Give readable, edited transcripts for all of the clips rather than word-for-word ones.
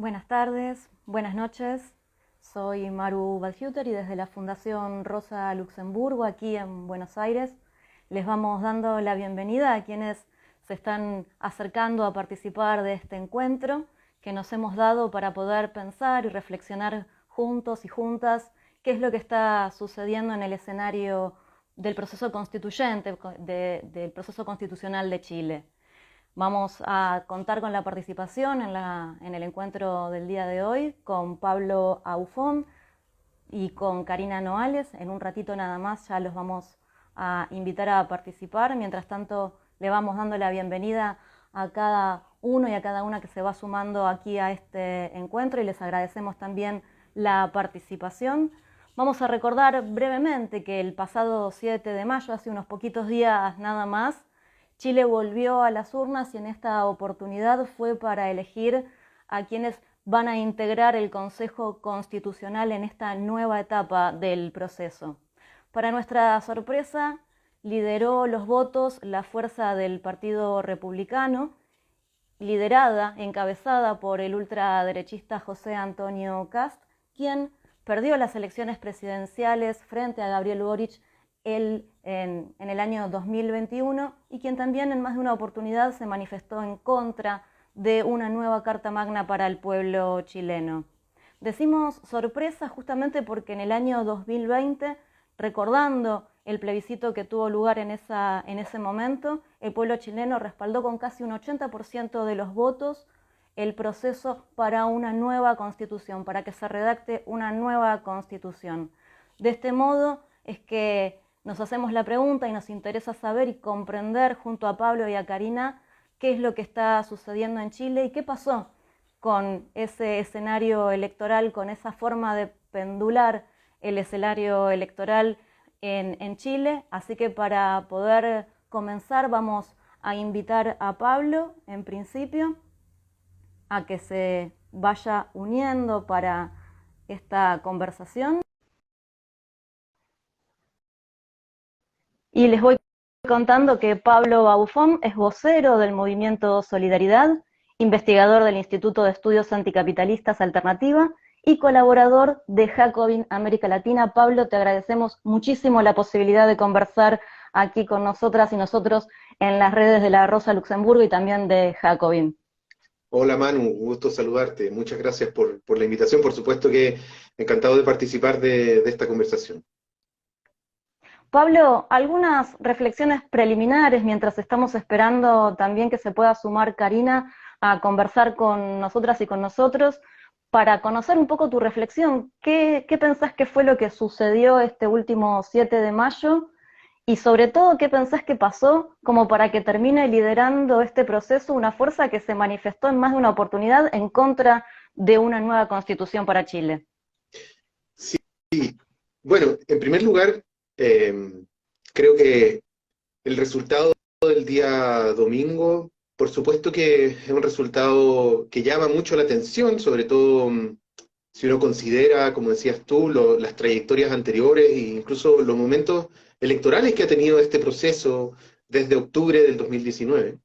Buenas tardes, buenas noches. Soy Maru Badhuter y desde la Fundación Rosa Luxemburgo, aquí en Buenos Aires, les vamos dando la bienvenida a quienes se están acercando a participar de este encuentro que nos hemos dado para poder pensar y reflexionar juntos y juntas qué es lo que está sucediendo en el escenario del proceso constituyente, del proceso constitucional de Chile. Vamos a contar con la participación en el encuentro del día de hoy con Pablo Aufón y con Karina Noales. En un ratito nada más ya los vamos a invitar a participar. Mientras tanto, le vamos dando la bienvenida a cada uno y a cada una que se va sumando aquí a este encuentro y les agradecemos también la participación. Vamos a recordar brevemente que el pasado 7 de mayo, hace unos poquitos días nada más, Chile volvió a las urnas y en esta oportunidad fue para elegir a quienes van a integrar el Consejo Constitucional en esta nueva etapa del proceso. Para nuestra sorpresa, lideró los votos la fuerza del Partido Republicano, liderada, encabezada por el ultraderechista José Antonio Kast, quien perdió las elecciones presidenciales frente a Gabriel Boric en el año 2021 y quien también en más de una oportunidad se manifestó en contra de una nueva Carta Magna para el pueblo chileno. Decimos sorpresa justamente porque en el año 2020, recordando el plebiscito que tuvo lugar en ese momento, el pueblo chileno respaldó con casi un 80% de los votos el proceso para una nueva constitución, para que se redacte una nueva constitución. De este modo es que nos hacemos la pregunta y nos interesa saber y comprender junto a Pablo y a Karina qué es lo que está sucediendo en Chile y qué pasó con ese escenario electoral, con esa forma de pendular el escenario electoral en Chile. Así que para poder comenzar vamos a invitar a Pablo, en principio, a que se vaya uniendo para esta conversación. Y les voy contando que Pablo Aufón es vocero del movimiento Solidaridad, investigador del Instituto de Estudios Anticapitalistas Alternativa y colaborador de Jacobin América Latina. Pablo, te agradecemos muchísimo la posibilidad de conversar aquí con nosotras y nosotros en las redes de la Rosa Luxemburgo y también de Jacobin. Hola Manu, un gusto saludarte. Muchas gracias por la invitación. Por supuesto que encantado de participar de esta conversación. Pablo, algunas reflexiones preliminares mientras estamos esperando también que se pueda sumar Karina a conversar con nosotras y con nosotros para conocer un poco tu reflexión. ¿Qué pensás que fue lo que sucedió este último 7 de mayo? Y sobre todo, ¿qué pensás que pasó como para que termine liderando este proceso una fuerza que se manifestó en más de una oportunidad en contra de una nueva constitución para Chile? Sí, bueno, en primer lugar, creo que el resultado del día domingo, por supuesto que es un resultado que llama mucho la atención, sobre todo si uno considera, como decías tú, las trayectorias anteriores e incluso los momentos electorales que ha tenido este proceso desde octubre del 2019.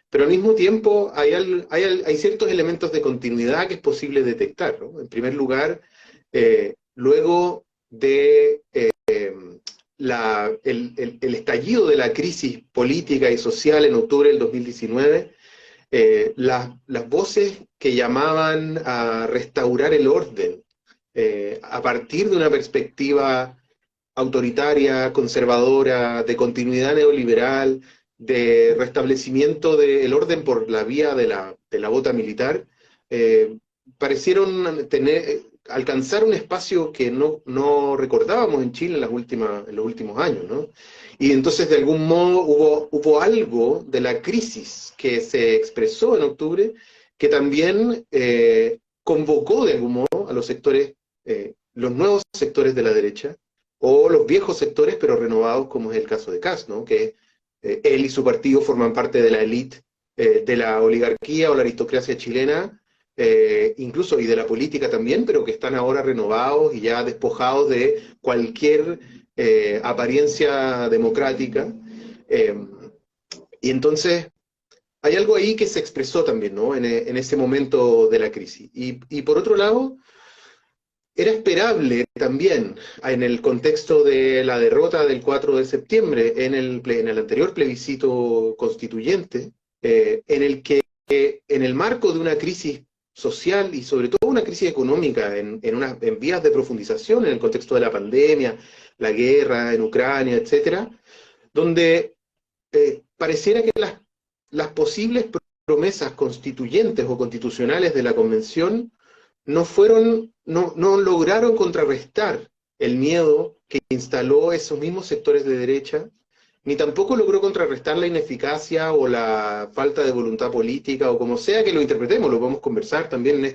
Pero al mismo tiempo hay ciertos elementos de continuidad que es posible detectar, ¿no? En primer lugar, luego de el estallido de la crisis política y social en octubre del 2019, las voces que llamaban a restaurar el orden a partir de una perspectiva autoritaria, conservadora, de continuidad neoliberal, de restablecimiento del orden por la vía de la bota militar, eh, parecieron alcanzar un espacio que no recordábamos en Chile en los últimos años, ¿no? Y entonces de algún modo hubo algo de la crisis que se expresó en octubre que también convocó de algún modo a los sectores, los nuevos sectores de la derecha, o los viejos sectores pero renovados, como es el caso de Kast, ¿no? Que él y su partido forman parte de la élite, de la oligarquía o la aristocracia chilena, incluso y de la política también, pero que están ahora renovados y ya despojados de cualquier apariencia democrática. Y entonces hay algo ahí que se expresó también, ¿no? En ese momento de la crisis. Y por otro lado, era esperable también en el contexto de la derrota del 4 de septiembre en el anterior plebiscito constituyente, en el que en el marco de una crisis social y sobre todo una crisis económica en vías de profundización en el contexto de la pandemia, la guerra en Ucrania, etcétera, donde pareciera que las posibles promesas constituyentes o constitucionales de la Convención no lograron contrarrestar el miedo que instaló esos mismos sectores de derecha, ni tampoco logró contrarrestar la ineficacia o la falta de voluntad política, o como sea que lo interpretemos, lo podemos conversar también en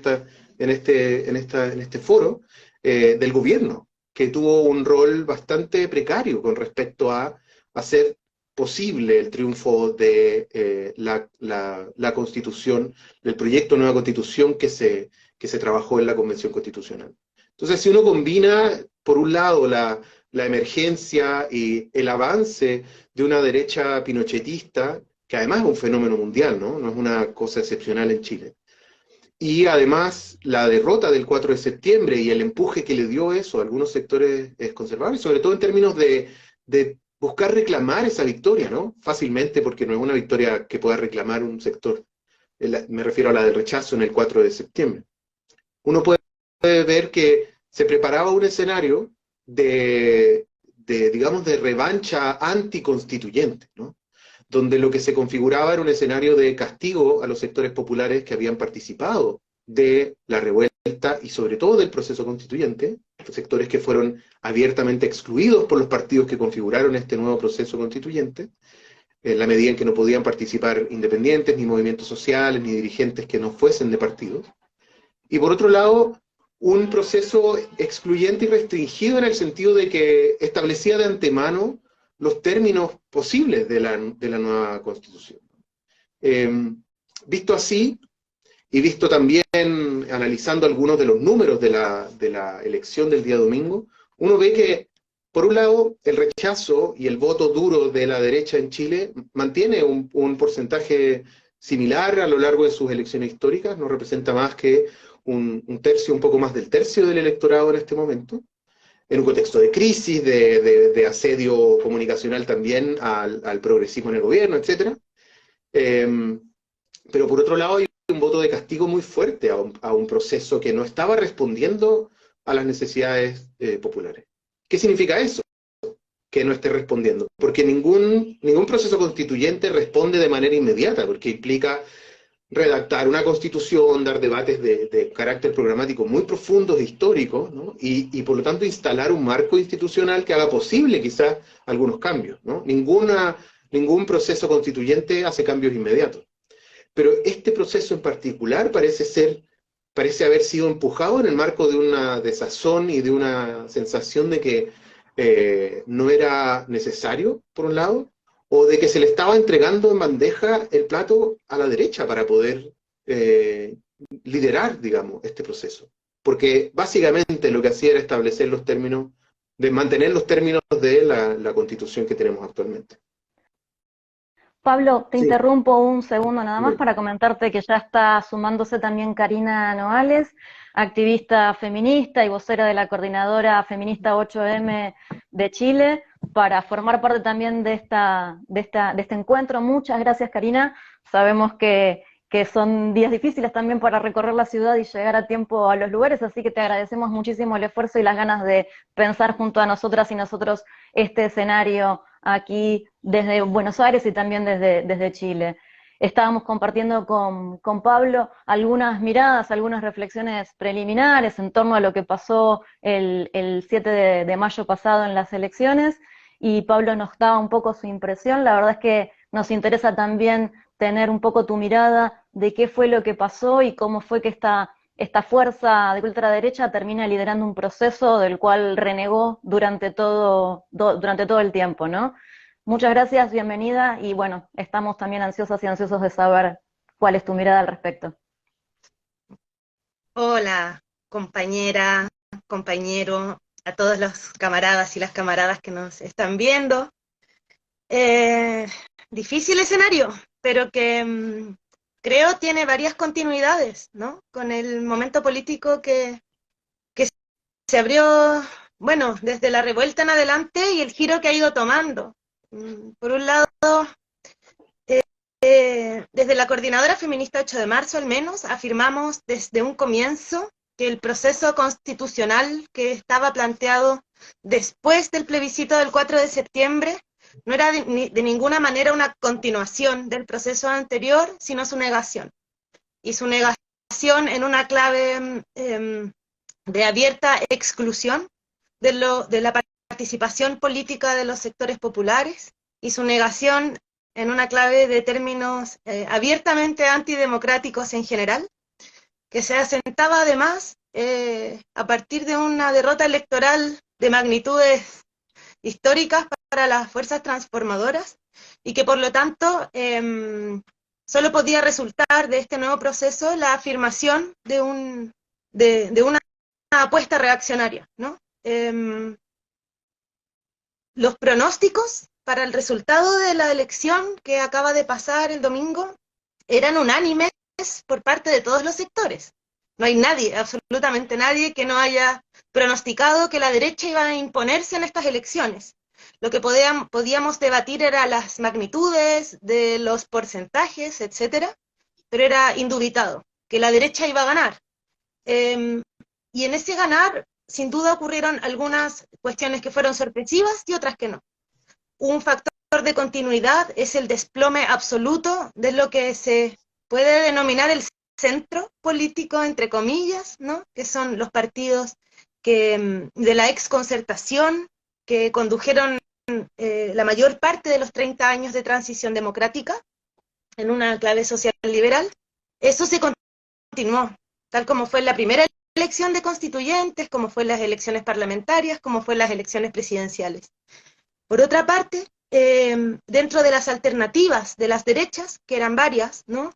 este foro, del gobierno, que tuvo un rol bastante precario con respecto a hacer posible el triunfo de la Constitución, del proyecto de nueva Constitución que se trabajó en la Convención Constitucional. Entonces, si uno combina, por un lado, la emergencia y el avance de una derecha pinochetista, que además es un fenómeno mundial, ¿no? No es una cosa excepcional en Chile, y además la derrota del 4 de septiembre y el empuje que le dio eso a algunos sectores conservadores, sobre todo en términos de buscar reclamar esa victoria, ¿no? Fácilmente, porque no es una victoria que pueda reclamar un sector. Me refiero a la del rechazo en el 4 de septiembre. Uno puede ver que se preparaba un escenario digamos, de revancha anticonstituyente, ¿no? Donde lo que se configuraba era un escenario de castigo a los sectores populares que habían participado de la revuelta y sobre todo del proceso constituyente, sectores que fueron abiertamente excluidos por los partidos que configuraron este nuevo proceso constituyente, en la medida en que no podían participar independientes, ni movimientos sociales, ni dirigentes que no fuesen de partidos. Y por otro lado, un proceso excluyente y restringido en el sentido de que establecía de antemano los términos posibles de la nueva Constitución. Visto así, y visto también analizando algunos de los números de la elección del día domingo, uno ve que, por un lado, el rechazo y el voto duro de la derecha en Chile mantiene un porcentaje similar a lo largo de sus elecciones históricas, no representa más que un tercio, un poco más del tercio del electorado en este momento, en un contexto de crisis, de asedio comunicacional también al progresismo en el gobierno, etc. Pero por otro lado hay un voto de castigo muy fuerte a un proceso que no estaba respondiendo a las necesidades populares. ¿Qué significa eso? Que no esté respondiendo. Porque ningún proceso constituyente responde de manera inmediata, porque implica redactar una constitución, dar debates de carácter programático muy profundos e históricos, ¿no? Y por lo tanto instalar un marco institucional que haga posible quizás algunos cambios, ¿no? Ningún proceso constituyente hace cambios inmediatos. Pero este proceso en particular parece haber sido empujado en el marco de una desazón y de una sensación de que no era necesario, por un lado, o de que se le estaba entregando en bandeja el plato a la derecha para poder liderar, digamos, este proceso. Porque básicamente lo que hacía era establecer los términos, de mantener los términos de la Constitución que tenemos actualmente. Pablo, te Sí. interrumpo un segundo nada más para comentarte que ya está sumándose también Karina Noales, activista feminista y vocera de la coordinadora feminista 8M de Chile, para formar parte también de este encuentro. Muchas gracias, Karina. Sabemos que son días difíciles también para recorrer la ciudad y llegar a tiempo a los lugares, así que te agradecemos muchísimo el esfuerzo y las ganas de pensar junto a nosotras y nosotros este escenario aquí desde Buenos Aires y también desde Chile. Estábamos compartiendo con Pablo algunas miradas, algunas reflexiones preliminares en torno a lo que pasó el 7 de mayo pasado en las elecciones, y Pablo nos daba un poco su impresión. La verdad es que nos interesa también tener un poco tu mirada de qué fue lo que pasó y cómo fue que esta fuerza de ultraderecha termina liderando un proceso del cual renegó durante todo el tiempo, ¿no? Muchas gracias, bienvenida, y bueno, estamos también ansiosas y ansiosos de saber cuál es tu mirada al respecto. Hola, compañera, compañero, a todos los camaradas y las camaradas que nos están viendo. Difícil escenario, pero que creo tiene varias continuidades, ¿no? Con el momento político que se abrió, bueno, desde la revuelta en adelante y el giro que ha ido tomando. Por un lado, desde la Coordinadora Feminista 8 de marzo, al menos, afirmamos desde un comienzo que el proceso constitucional que estaba planteado después del plebiscito del 4 de septiembre no era de ninguna manera una continuación del proceso anterior, sino su negación. Y su negación en una clave de abierta exclusión de la participación política de los sectores populares, y su negación en una clave de términos abiertamente antidemocráticos en general, que se asentaba además a partir de una derrota electoral de magnitudes históricas para las fuerzas transformadoras, y que por lo tanto solo podía resultar de este nuevo proceso la afirmación de una apuesta reaccionaria, ¿no? Los pronósticos para el resultado de la elección que acaba de pasar el domingo eran unánimes por parte de todos los sectores. No hay nadie, absolutamente nadie, que no haya pronosticado que la derecha iba a imponerse en estas elecciones. Lo que podíamos debatir era las magnitudes de los porcentajes, etcétera, pero era indubitado que la derecha iba a ganar. Y en ese ganar, sin duda ocurrieron algunas cuestiones que fueron sorpresivas y otras que no. Un factor de continuidad es el desplome absoluto de lo que se puede denominar el centro político, entre comillas, ¿no? Que son los partidos de la exconcertación, que condujeron la mayor parte de los 30 años de transición democrática en una clave social liberal. Eso se continuó, tal como fue en la primera elección de constituyentes, como fue en las elecciones parlamentarias, como fue en las elecciones presidenciales. Por otra parte, dentro de las alternativas de las derechas, que eran varias, ¿no?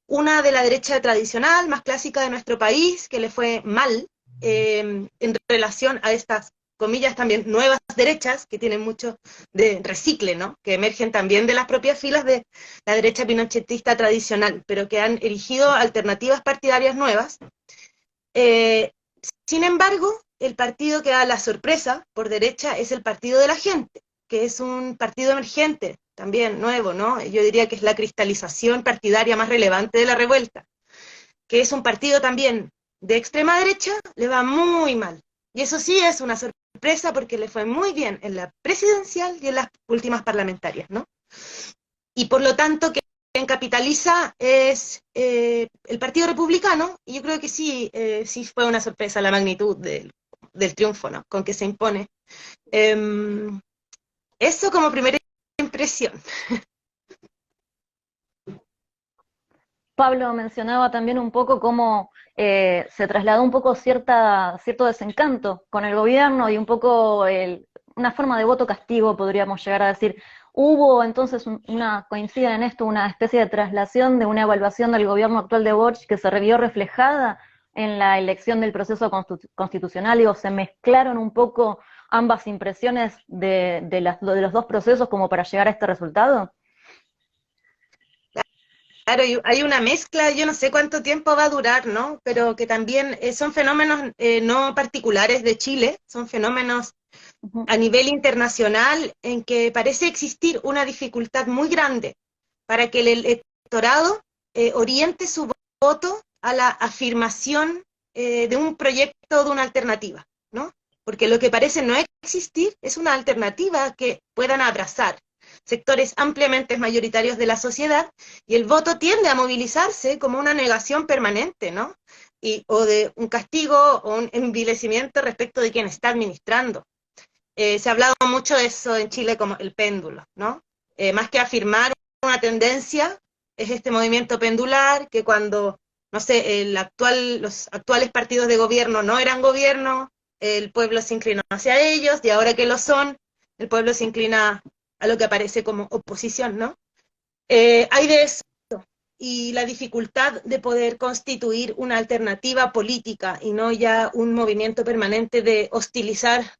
Una de la derecha tradicional, más clásica de nuestro país, que le fue mal en relación a estas, comillas, también nuevas derechas, que tienen mucho de recicle, ¿no? Que emergen también de las propias filas de la derecha pinochetista tradicional, pero que han erigido alternativas partidarias nuevas. Sin embargo, el partido que da la sorpresa por derecha es el Partido de la Gente, que es un partido emergente, también nuevo, ¿no? Yo diría que es la cristalización partidaria más relevante de la revuelta, que es un partido también de extrema derecha, le va muy mal. Y eso sí es una sorpresa porque le fue muy bien en la presidencial y en las últimas parlamentarias, ¿no? Y por lo tanto, quien capitaliza es el Partido Republicano, y yo creo que sí, sí fue una sorpresa la magnitud del triunfo, ¿no? Con que se impone. Eso como primera impresión. Pablo mencionaba también un poco cómo se trasladó un poco cierto desencanto con el gobierno y un poco una forma de voto castigo, podríamos llegar a decir. Hubo entonces coincide en esto, una especie de traslación de una evaluación del gobierno actual de Boric que se vio reflejada en la elección del proceso constitucional. Digo, se mezclaron un poco ambas impresiones de los dos procesos como para llegar a este resultado. Claro, hay una mezcla, yo no sé cuánto tiempo va a durar, ¿no? Pero que también son fenómenos no particulares de Chile, son fenómenos a nivel internacional en que parece existir una dificultad muy grande para que el electorado oriente su voto a la afirmación de un proyecto, de una alternativa, ¿no? Porque lo que parece no existir es una alternativa que puedan abrazar sectores ampliamente mayoritarios de la sociedad, y el voto tiende a movilizarse como una negación permanente, ¿no? O de un castigo o un envilecimiento respecto de quien está administrando. Se ha hablado mucho de eso en Chile como el péndulo, ¿no? Más que afirmar una tendencia, es este movimiento pendular que cuando, no sé, los actuales partidos de gobierno no eran gobierno, el pueblo se inclinó hacia ellos, y ahora que lo son, el pueblo se inclina a lo que aparece como oposición, ¿no? Hay de eso, y la dificultad de poder constituir una alternativa política y no ya un movimiento permanente de hostilizar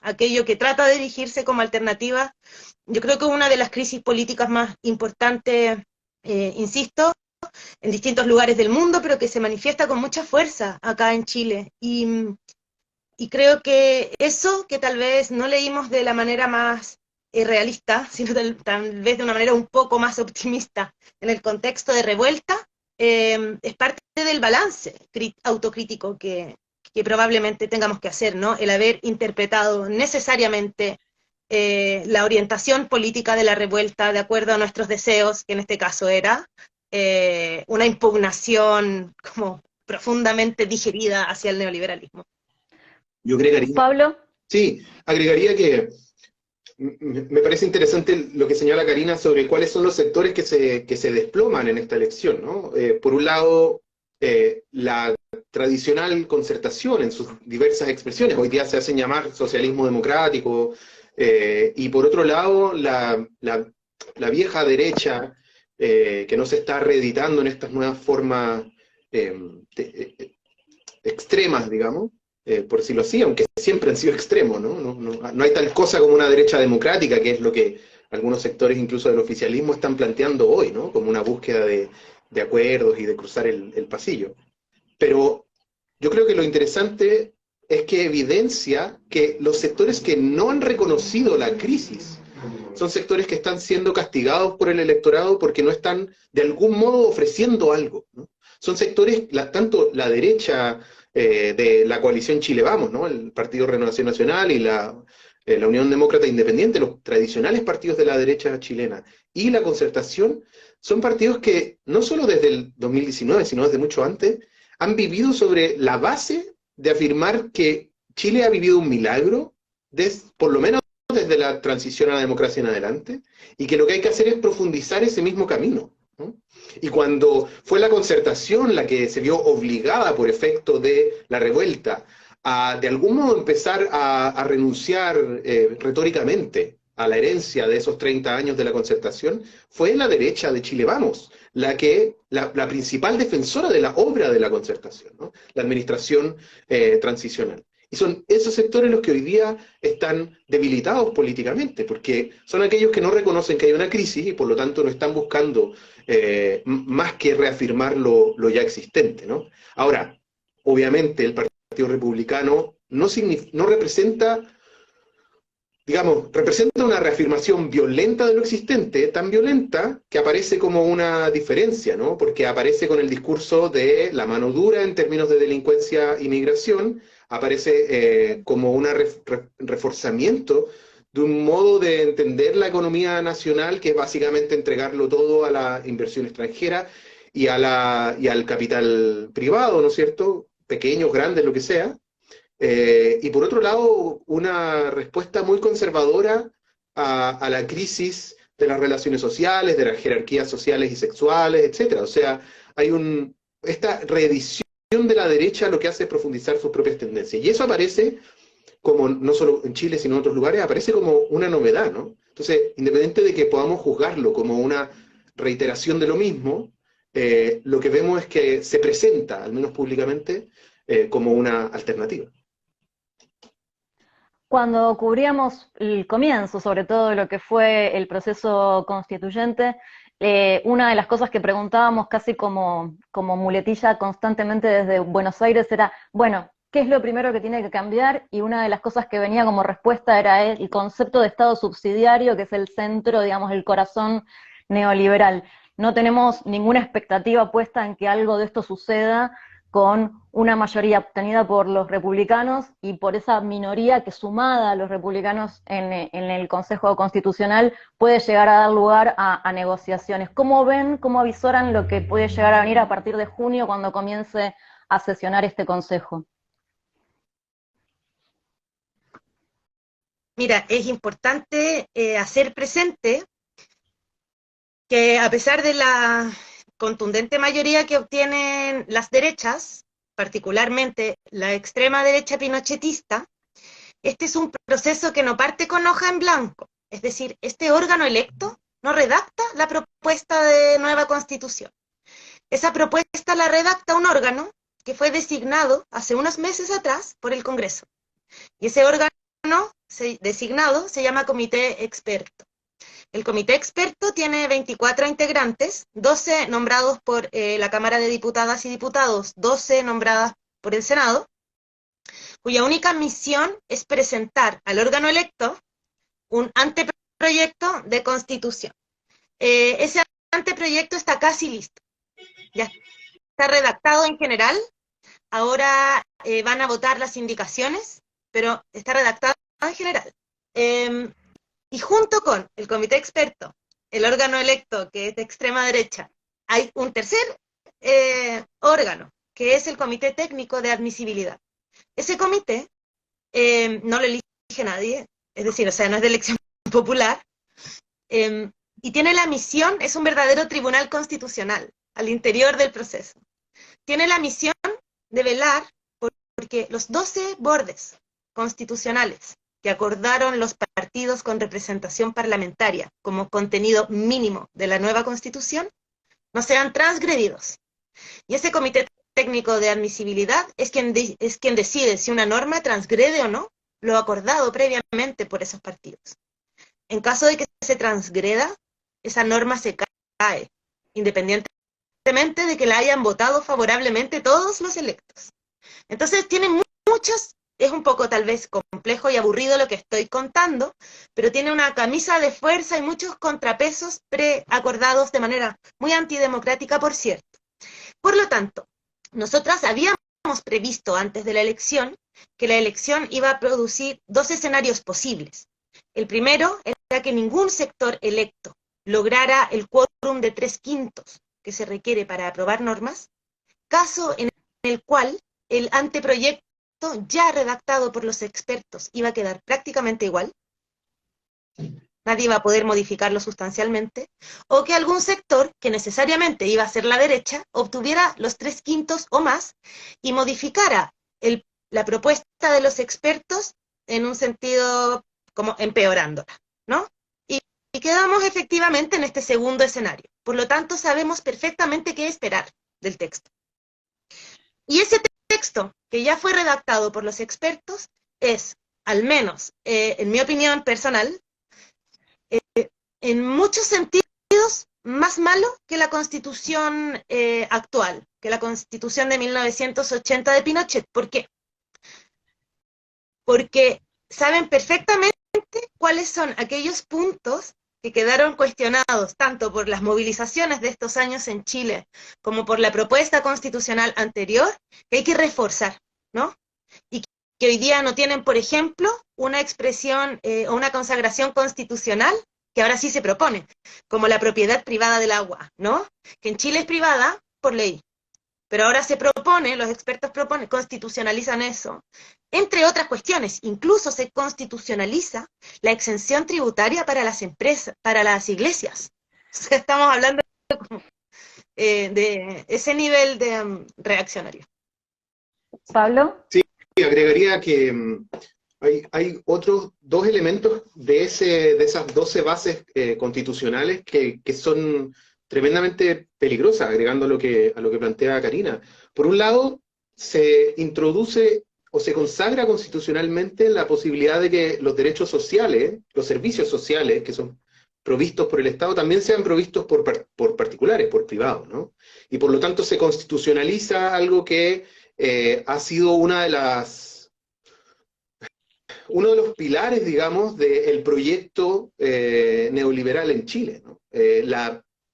aquello que trata de dirigirse como alternativa. Yo creo que una de las crisis políticas más importantes insisto, en distintos lugares del mundo, pero que se manifiesta con mucha fuerza acá en Chile. Y creo que eso que tal vez no leímos de la manera más realista, sino tal vez de una manera un poco más optimista en el contexto de revuelta, es parte del balance autocrítico que probablemente tengamos que hacer, ¿no? El haber interpretado necesariamente la orientación política de la revuelta de acuerdo a nuestros deseos, que en este caso era una impugnación como profundamente digerida hacia el neoliberalismo. Yo agregaría, Pablo. sí, agregaría que me parece interesante lo que señala Karina sobre cuáles son los sectores que se desploman en esta elección, ¿no? Por un lado, la tradicional concertación en sus diversas expresiones, hoy día se hacen llamar socialismo democrático, y por otro lado, la vieja derecha, que no se está reeditando en estas nuevas formas extremas, digamos, por decirlo así, aunque siempre han sido extremos, ¿no? No hay tal cosa como una derecha democrática, que es lo que algunos sectores incluso del oficialismo están planteando hoy, ¿no? Como una búsqueda de acuerdos y de cruzar el pasillo. Pero yo creo que lo interesante es que evidencia que los sectores que no han reconocido la crisis son sectores que están siendo castigados por el electorado porque no están de algún modo ofreciendo algo, ¿no? Son sectores, tanto la derecha de la coalición Chile Vamos, ¿no? El Partido Renovación Nacional y la Unión Demócrata Independiente, los tradicionales partidos de la derecha chilena, y la Concertación, son partidos que no solo desde el 2019, sino desde mucho antes, han vivido sobre la base de afirmar que Chile ha vivido un milagro, por lo menos desde la transición a la democracia en adelante, y que lo que hay que hacer es profundizar ese mismo camino, ¿no? Y cuando fue la Concertación la que se vio obligada por efecto de la revuelta a de algún modo empezar a renunciar retóricamente a la herencia de esos 30 años de la Concertación, fue la derecha de Chile Vamos, la principal defensora de la obra de la Concertación, ¿no? La administración transicional. Y son esos sectores los que hoy día están debilitados políticamente, porque son aquellos que no reconocen que hay una crisis y por lo tanto no están buscando más que reafirmar lo ya existente, ¿no? Ahora, obviamente el Partido Republicano no representa, digamos, representa una reafirmación violenta de lo existente, tan violenta que aparece como una diferencia, ¿no? Porque aparece con el discurso de la mano dura en términos de delincuencia y migración, aparece como un reforzamiento de un modo de entender la economía nacional que es básicamente entregarlo todo a la inversión extranjera y al capital privado, ¿no es cierto? Pequeños, grandes, lo que sea. Y por otro lado, una respuesta muy conservadora a la crisis de las relaciones sociales, de las jerarquías sociales y sexuales, etc. O sea, hay esta reedición de la derecha lo que hace es profundizar sus propias tendencias. Y eso aparece como, no solo en Chile, sino en otros lugares, aparece como una novedad, ¿no? Entonces, independiente de que podamos juzgarlo como una reiteración de lo mismo, lo que vemos es que se presenta, al menos públicamente, como una alternativa. Cuando cubríamos el comienzo, sobre todo lo que fue el proceso constituyente, una de las cosas que preguntábamos casi como muletilla constantemente desde Buenos Aires era, bueno, ¿qué es lo primero que tiene que cambiar? Y una de las cosas que venía como respuesta era el concepto de Estado subsidiario, que es el centro, digamos, el corazón neoliberal. No tenemos ninguna expectativa puesta en que algo de esto suceda con una mayoría obtenida por los republicanos y por esa minoría que sumada a los republicanos en el Consejo Constitucional puede llegar a dar lugar a negociaciones. ¿Cómo ven, cómo avisoran lo que puede llegar a venir a partir de junio cuando comience a sesionar este Consejo? Mira, es importante hacer presente que a pesar de la contundente mayoría que obtienen las derechas, particularmente la extrema derecha pinochetista, este es un proceso que no parte con hoja en blanco. Es decir, este órgano electo no redacta la propuesta de nueva constitución. Esa propuesta la redacta un órgano que fue designado hace unos meses atrás por el Congreso. Y ese órgano designado se llama Comité Experto. El comité experto tiene 24 integrantes, 12 nombrados por la Cámara de Diputadas y Diputados, 12 nombradas por el Senado, cuya única misión es presentar al órgano electo un anteproyecto de constitución. Ese anteproyecto está casi listo, ya está redactado en general, ahora van a votar las indicaciones, pero está redactado en general. Y junto con el comité experto, el órgano electo, que es de extrema derecha, hay un tercer órgano, que es el comité técnico de admisibilidad. Ese comité no lo elige nadie, es decir, o sea, no es de elección popular, y tiene la misión, es un verdadero tribunal constitucional al interior del proceso. Tiene la misión de velar porque los 12 bordes constitucionales que acordaron los partidos con representación parlamentaria como contenido mínimo de la nueva Constitución no sean transgredidos. Y ese comité técnico de admisibilidad es quien decide si una norma transgrede o no lo acordado previamente por esos partidos. En caso de que se transgreda, esa norma se cae, independientemente de que la hayan votado favorablemente todos los electos. Entonces tiene muchas, es un poco tal vez complejo y aburrido lo que estoy contando, pero tiene una camisa de fuerza y muchos contrapesos preacordados de manera muy antidemocrática, por cierto. Por lo tanto, nosotras habíamos previsto antes de la elección que la elección iba a producir dos escenarios posibles. El primero era que ningún sector electo lograra el quórum de 3/5 que se requiere para aprobar normas, caso en el cual el anteproyecto ya redactado por los expertos iba a quedar prácticamente igual, nadie iba a poder modificarlo sustancialmente, o que algún sector, que necesariamente iba a ser la derecha, obtuviera los 3/5 o más y modificara la propuesta de los expertos en un sentido como empeorándola, ¿no? Y quedamos efectivamente en este segundo escenario. Por lo tanto, sabemos perfectamente qué esperar del texto. Y ese texto, que ya fue redactado por los expertos, es, al menos en mi opinión personal, en muchos sentidos más malo que la Constitución actual, que la Constitución de 1980 de Pinochet. ¿Por qué? Porque saben perfectamente cuáles son aquellos puntos que quedaron cuestionados tanto por las movilizaciones de estos años en Chile como por la propuesta constitucional anterior, que hay que reforzar, ¿no? Y que hoy día no tienen, por ejemplo, una expresión o una consagración constitucional que ahora sí se propone, como la propiedad privada del agua, ¿no? Que en Chile es privada por ley, pero ahora se propone, los expertos proponen, constitucionalizan eso. Entre otras cuestiones, incluso se constitucionaliza la exención tributaria para las empresas, para las iglesias. O sea, estamos hablando de ese nivel de reaccionario. Pablo. Sí, agregaría que hay otros dos elementos de esas 12 bases constitucionales que son tremendamente peligrosas, agregando a lo que plantea Karina. Por un lado, se introduce o se consagra constitucionalmente la posibilidad de que los derechos sociales, los servicios sociales que son provistos por el Estado, también sean provistos por particulares, por privados, ¿no? Y por lo tanto se constitucionaliza algo que ha sido uno de los pilares, digamos, del proyecto neoliberal en Chile, ¿no?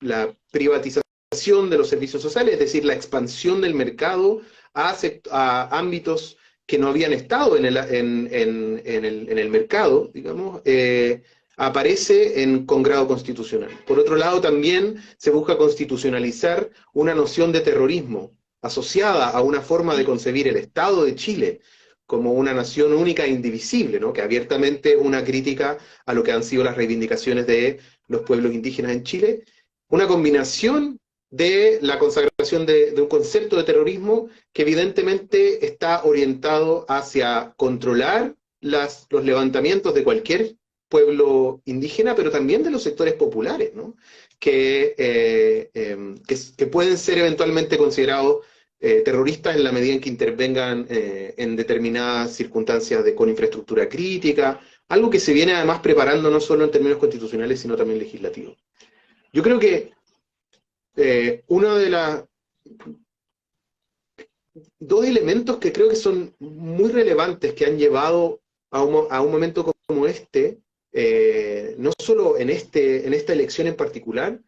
La privatización de los servicios sociales, es decir, la expansión del mercado a ámbitos que no habían estado en el mercado, digamos, aparece con grado constitucional. Por otro lado, también se busca constitucionalizar una noción de terrorismo asociada a una forma de concebir el Estado de Chile como una nación única e indivisible, ¿no? Que abiertamente es una crítica a lo que han sido las reivindicaciones de los pueblos indígenas en Chile, una combinación de la consagración de un concepto de terrorismo que evidentemente está orientado hacia controlar los levantamientos de cualquier pueblo indígena, pero también de los sectores populares, ¿no? que pueden ser eventualmente considerados terroristas en la medida en que intervengan en determinadas circunstancias con infraestructura crítica algo que se viene además preparando no solo en términos constitucionales, sino también legislativos. Yo creo que uno de las dos elementos que creo que son muy relevantes que han llevado a un momento como este, no solo en esta elección en particular,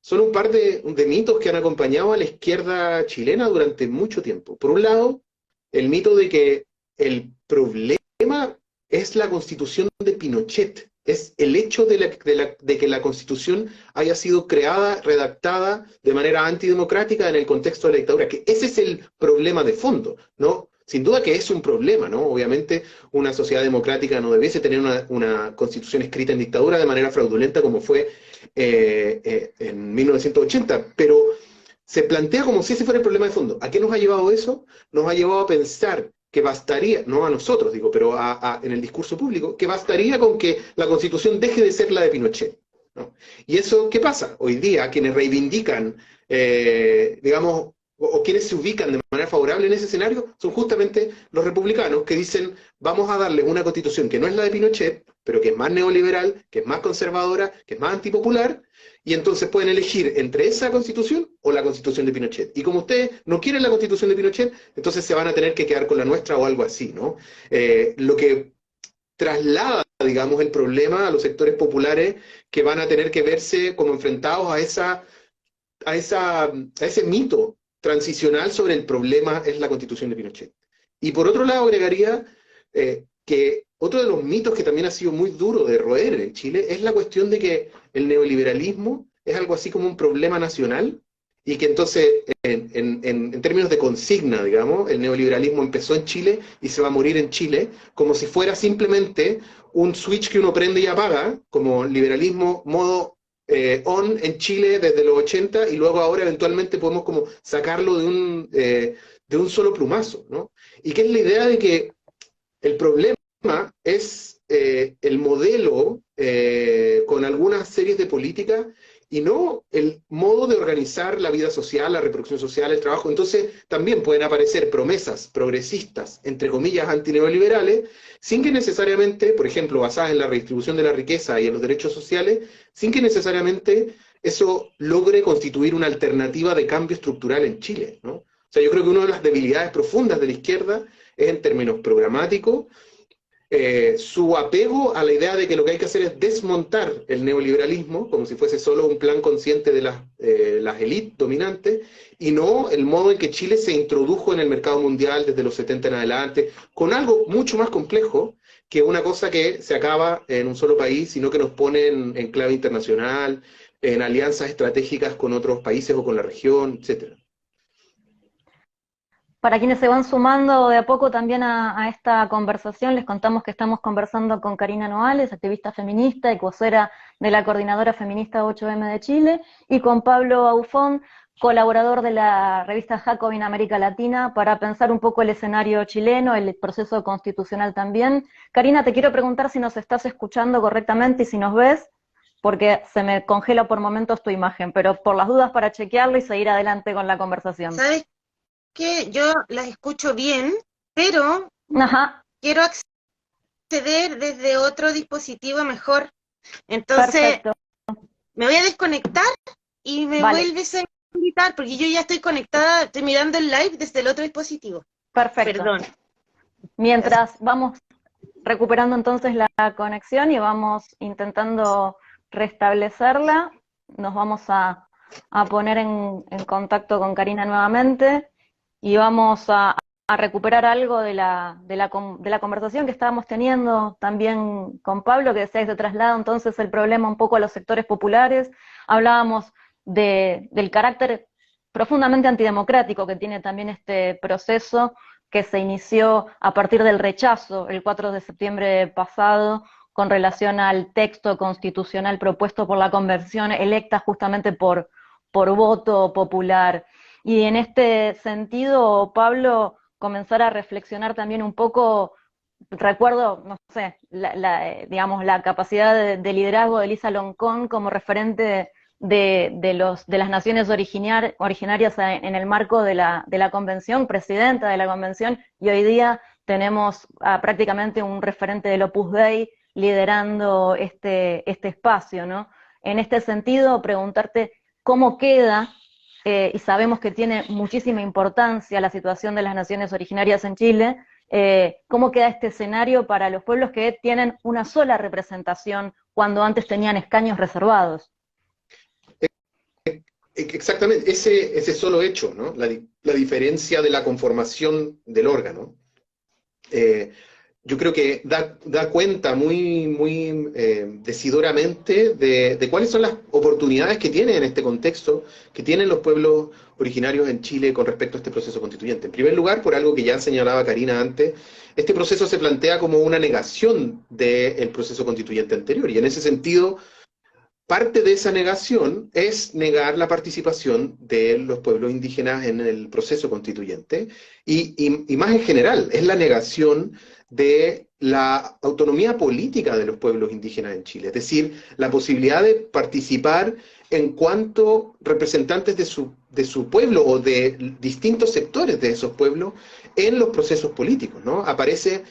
son un par de mitos que han acompañado a la izquierda chilena durante mucho tiempo. Por un lado, el mito de que el problema es la constitución de Pinochet, es el hecho de que la constitución haya sido creada, redactada de manera antidemocrática en el contexto de la dictadura, que ese es el problema de fondo, ¿no? Sin duda que es un problema, ¿no? Obviamente una sociedad democrática no debiese tener una constitución escrita en dictadura de manera fraudulenta como fue en 1980, pero se plantea como si ese fuera el problema de fondo. ¿A qué nos ha llevado eso? Nos ha llevado a pensar que bastaría, no a nosotros digo, pero en el discurso público, que bastaría con que la Constitución deje de ser la de Pinochet, ¿no? ¿Y eso qué pasa? Hoy día quienes reivindican, digamos, o quienes se ubican de manera favorable en ese escenario, son justamente los republicanos que dicen, vamos a darles una Constitución que no es la de Pinochet, pero que es más neoliberal, que es más conservadora, que es más antipopular, y entonces pueden elegir entre esa Constitución o la Constitución de Pinochet. Y como ustedes no quieren la Constitución de Pinochet, entonces se van a tener que quedar con la nuestra o algo así, ¿no? Lo que traslada, digamos, el problema a los sectores populares que van a tener que verse como enfrentados a ese mito transicional sobre el problema es la Constitución de Pinochet. Y por otro lado agregaría que otro de los mitos que también ha sido muy duro de roer en Chile es la cuestión de que el neoliberalismo es algo así como un problema nacional y que entonces, en términos de consigna, digamos, el neoliberalismo empezó en Chile y se va a morir en Chile, como si fuera simplemente un switch que uno prende y apaga, como liberalismo modo on en Chile desde los 80 y luego ahora eventualmente podemos como sacarlo de un solo plumazo, ¿no? Y que es la idea de que el problema es el modelo con algunas series de políticas y no el modo de organizar la vida social, la reproducción social, el trabajo. Entonces también pueden aparecer promesas progresistas, entre comillas, antineoliberales, sin que necesariamente, por ejemplo, basadas en la redistribución de la riqueza y en los derechos sociales, sin que necesariamente eso logre constituir una alternativa de cambio estructural en Chile, ¿no? O sea, yo creo que una de las debilidades profundas de la izquierda es en términos programáticos, su apego a la idea de que lo que hay que hacer es desmontar el neoliberalismo, como si fuese solo un plan consciente de las élites dominantes, y no el modo en que Chile se introdujo en el mercado mundial desde los 70 en adelante, con algo mucho más complejo que una cosa que se acaba en un solo país, sino que nos pone en clave internacional, en alianzas estratégicas con otros países o con la región, etcétera. Para quienes se van sumando de a poco también a esta conversación, les contamos que estamos conversando con Karina Noales, activista feminista y vocera de la Coordinadora Feminista 8M de Chile, y con Pablo Aufón, colaborador de la revista Jacobin América Latina, para pensar un poco el escenario chileno, el proceso constitucional también. Karina, te quiero preguntar si nos estás escuchando correctamente y si nos ves, porque se me congela por momentos tu imagen, pero por las dudas para chequearlo y seguir adelante con la conversación. ¿Sabes qué? Yo las escucho bien, pero Ajá. quiero acceder desde otro dispositivo mejor. Entonces, Perfecto. me voy a desconectar y me vuelves a invitar, porque yo ya estoy conectada, estoy mirando el live desde el otro dispositivo. Perfecto. Perdón. Mientras vamos recuperando entonces la conexión y vamos intentando restablecerla, nos vamos a poner en contacto con Karina nuevamente y vamos a recuperar algo de la conversación que estábamos teniendo también con Pablo, que decía que se traslada entonces el problema un poco a los sectores populares. Hablábamos del carácter profundamente antidemocrático que tiene también este proceso, que se inició a partir del rechazo el 4 de septiembre pasado con relación al texto constitucional propuesto por la convención electa justamente por voto popular. Y en este sentido, Pablo, comenzar a reflexionar también un poco, recuerdo, no sé, digamos, la capacidad de liderazgo de Elisa Loncón como referente de las naciones originarias en el marco de la convención, presidenta de la convención, y hoy día tenemos prácticamente un referente del Opus Dei liderando este espacio, ¿no? En este sentido, preguntarte cómo queda, y sabemos que tiene muchísima importancia la situación de las naciones originarias en Chile, cómo queda este escenario para los pueblos que tienen una sola representación cuando antes tenían escaños reservados. Exactamente, ese solo hecho, ¿no? La diferencia de la conformación del órgano, yo creo que da cuenta muy decidoramente de cuáles son las oportunidades que tienen en este contexto, que tienen los pueblos originarios en Chile con respecto a este proceso constituyente. En primer lugar, por algo que ya señalaba Karina antes, este proceso se plantea como una negación del proceso constituyente anterior, y en ese sentido, parte de esa negación es negar la participación de los pueblos indígenas en el proceso constituyente y más en general, es la negación de la autonomía política de los pueblos indígenas en Chile, es decir, la posibilidad de participar en cuanto representantes de su pueblo o de distintos sectores de esos pueblos en los procesos políticos, ¿no? Aparece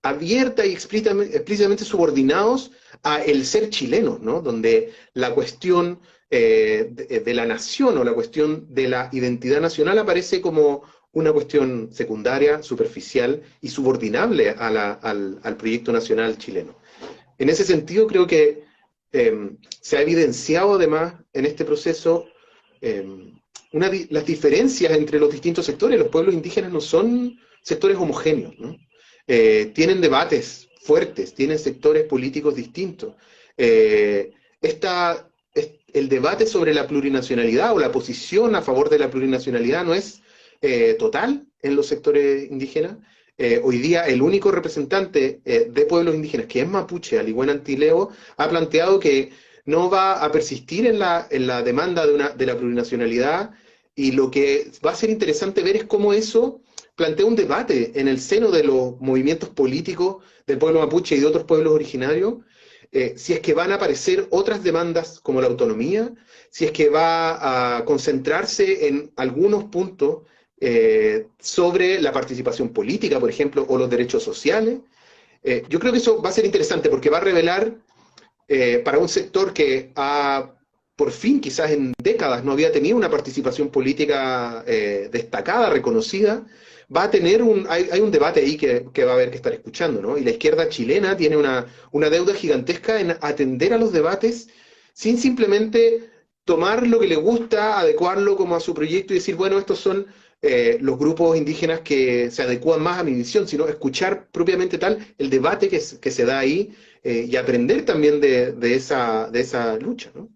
abierta y explícitamente subordinados a el ser chileno, ¿no? Donde la cuestión de la nación o la cuestión de la identidad nacional aparece como una cuestión secundaria, superficial y subordinable al proyecto nacional chileno. En ese sentido, creo que se ha evidenciado además en este proceso las diferencias entre los distintos sectores. Los pueblos indígenas no son sectores homogéneos, ¿no? Tienen debates fuertes, tienen sectores políticos distintos. El debate sobre la plurinacionalidad o la posición a favor de la plurinacionalidad no es total en los sectores indígenas. Hoy día el único representante de pueblos indígenas, que es mapuche, Aligüen Antileo, ha planteado que no va a persistir en la demanda de la plurinacionalidad, y lo que va a ser interesante ver es cómo eso plantea un debate en el seno de los movimientos políticos del pueblo mapuche y de otros pueblos originarios, si es que van a aparecer otras demandas como la autonomía, si es que va a concentrarse en algunos puntos sobre la participación política, por ejemplo, o los derechos sociales. Yo creo que eso va a ser interesante porque va a revelar para un sector que por fin, quizás en décadas, no había tenido una participación política destacada, reconocida, va a tener hay un debate ahí que va a haber que estar escuchando, ¿no? Y la izquierda chilena tiene una deuda gigantesca en atender a los debates sin simplemente tomar lo que le gusta, adecuarlo como a su proyecto y decir, bueno, estos son los grupos indígenas que se adecúan más a mi visión, sino escuchar propiamente tal el debate que se da ahí y aprender también de esa lucha, ¿no?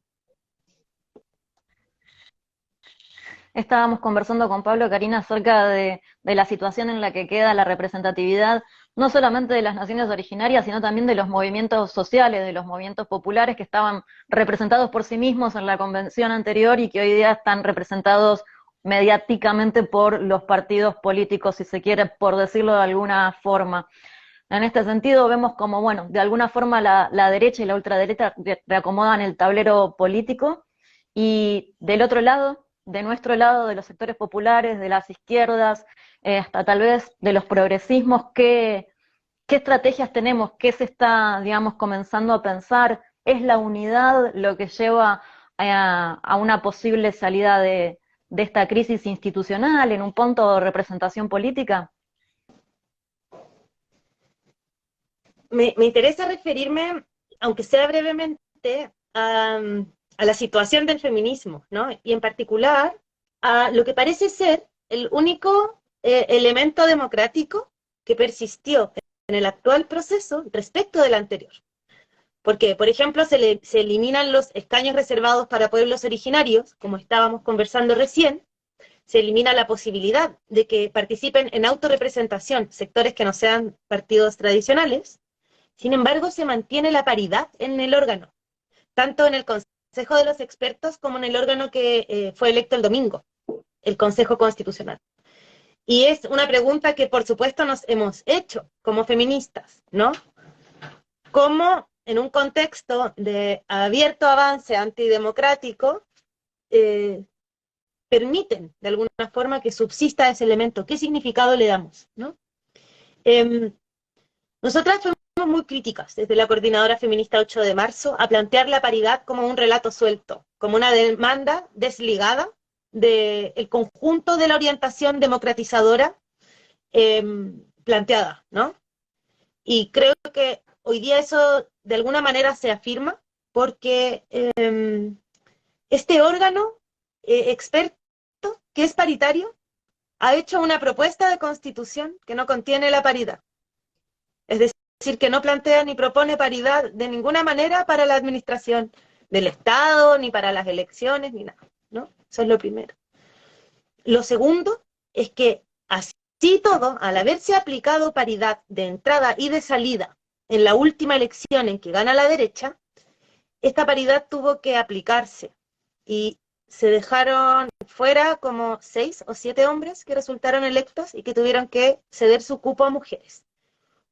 Estábamos conversando con Pablo, Karina, acerca de la situación en la que queda la representatividad, no solamente de las naciones originarias, sino también de los movimientos sociales, de los movimientos populares que estaban representados por sí mismos en la convención anterior y que hoy día están representados mediáticamente por los partidos políticos, si se quiere, por decirlo de alguna forma. En este sentido vemos como, bueno, de alguna forma la derecha y la ultraderecha reacomodan el tablero político, y del otro lado, de nuestro lado, de los sectores populares, de las izquierdas, hasta tal vez de los progresismos, ¿qué estrategias tenemos? ¿Qué se está, digamos, comenzando a pensar? ¿Es la unidad lo que lleva a una posible salida de esta crisis institucional en un punto de representación política? Me interesa referirme, aunque sea brevemente, a la situación del feminismo, ¿no? Y en particular a lo que parece ser el único elemento democrático que persistió en el actual proceso respecto del anterior. Porque, por ejemplo, se eliminan los escaños reservados para pueblos originarios, como estábamos conversando recién, se elimina la posibilidad de que participen en autorrepresentación sectores que no sean partidos tradicionales. Sin embargo, se mantiene la paridad en el órgano, tanto en el Consejo de los Expertos como en el órgano que fue electo el domingo, el Consejo Constitucional. Y es una pregunta que, por supuesto, nos hemos hecho como feministas, ¿no? ¿Cómo, en un contexto de abierto avance antidemocrático, permiten, de alguna forma, que subsista ese elemento? ¿Qué significado le damos, no? Nosotras fuimos somos muy críticas desde la Coordinadora Feminista 8 de marzo a plantear la paridad como un relato suelto, como una demanda desligada del conjunto de la orientación democratizadora planteada, ¿no? Y creo que hoy día eso de alguna manera se afirma porque este órgano experto, que es paritario, ha hecho una propuesta de constitución que no contiene la paridad. Es decir, que no plantea ni propone paridad de ninguna manera para la administración del Estado, ni para las elecciones, ni nada, ¿no? Eso es lo primero. Lo segundo es que así todo, al haberse aplicado paridad de entrada y de salida en la última elección en que gana la derecha, esta paridad tuvo que aplicarse y se dejaron fuera como 6 o 7 hombres que resultaron electos y que tuvieron que ceder su cupo a mujeres.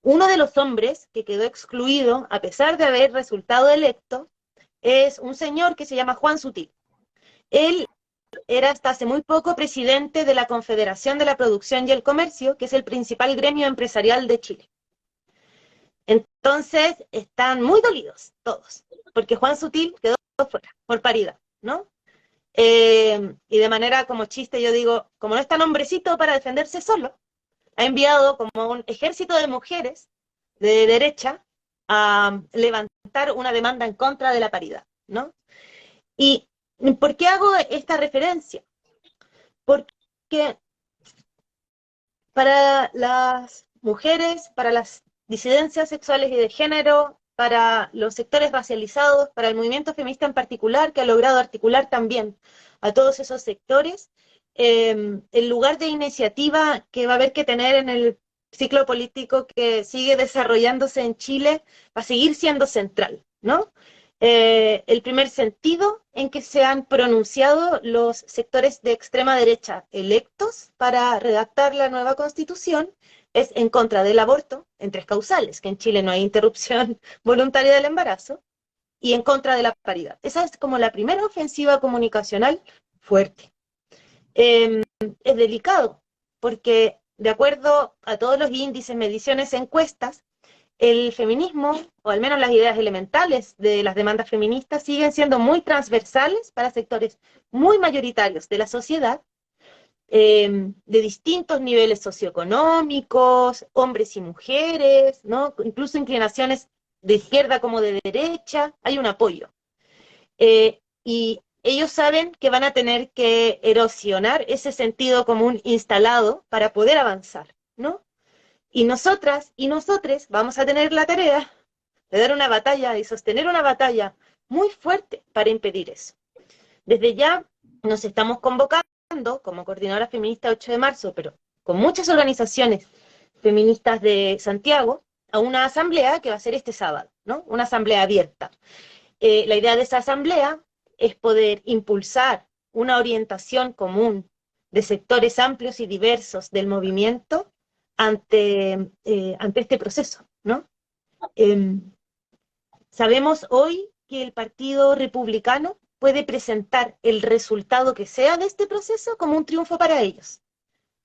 Uno de los hombres que quedó excluido, a pesar de haber resultado electo, es un señor que se llama Juan Sutil. Él era hasta hace muy poco presidente de la Confederación de la Producción y el Comercio, que es el principal gremio empresarial de Chile. Entonces, están muy dolidos todos, porque Juan Sutil quedó fuera, por paridad, ¿no? Y de manera como chiste yo digo, como no es tan hombrecito para defenderse solo, ha enviado como un ejército de mujeres de derecha a levantar una demanda en contra de la paridad, ¿no? ¿Y por qué hago esta referencia? Porque para las mujeres, para las disidencias sexuales y de género, para los sectores racializados, para el movimiento feminista en particular, que ha logrado articular también a todos esos sectores, el lugar de iniciativa que va a haber que tener en el ciclo político que sigue desarrollándose en Chile va a seguir siendo central, ¿no? El primer sentido en que se han pronunciado los sectores de extrema derecha electos para redactar la nueva constitución es en contra del aborto en 3 causales, que en Chile no hay interrupción voluntaria del embarazo, y en contra de la paridad. Esa es como la primera ofensiva comunicacional fuerte. Es delicado, porque de acuerdo a todos los índices, mediciones, encuestas, el feminismo, o al menos las ideas elementales de las demandas feministas, siguen siendo muy transversales para sectores muy mayoritarios de la sociedad, de distintos niveles socioeconómicos, hombres y mujeres, ¿no? Incluso inclinaciones de izquierda como de derecha, hay un apoyo. Y ellos saben que van a tener que erosionar ese sentido común instalado para poder avanzar, ¿no? Y nosotras y nosotres vamos a tener la tarea de dar una batalla y sostener una batalla muy fuerte para impedir eso. Desde ya nos estamos convocando como Coordinadora Feminista 8 de marzo, pero con muchas organizaciones feministas de Santiago, a una asamblea que va a ser este sábado, ¿no? Una asamblea abierta. La idea de esa asamblea es poder impulsar una orientación común de sectores amplios y diversos del movimiento ante este proceso, ¿no? Sabemos hoy que el Partido Republicano puede presentar el resultado que sea de este proceso como un triunfo para ellos.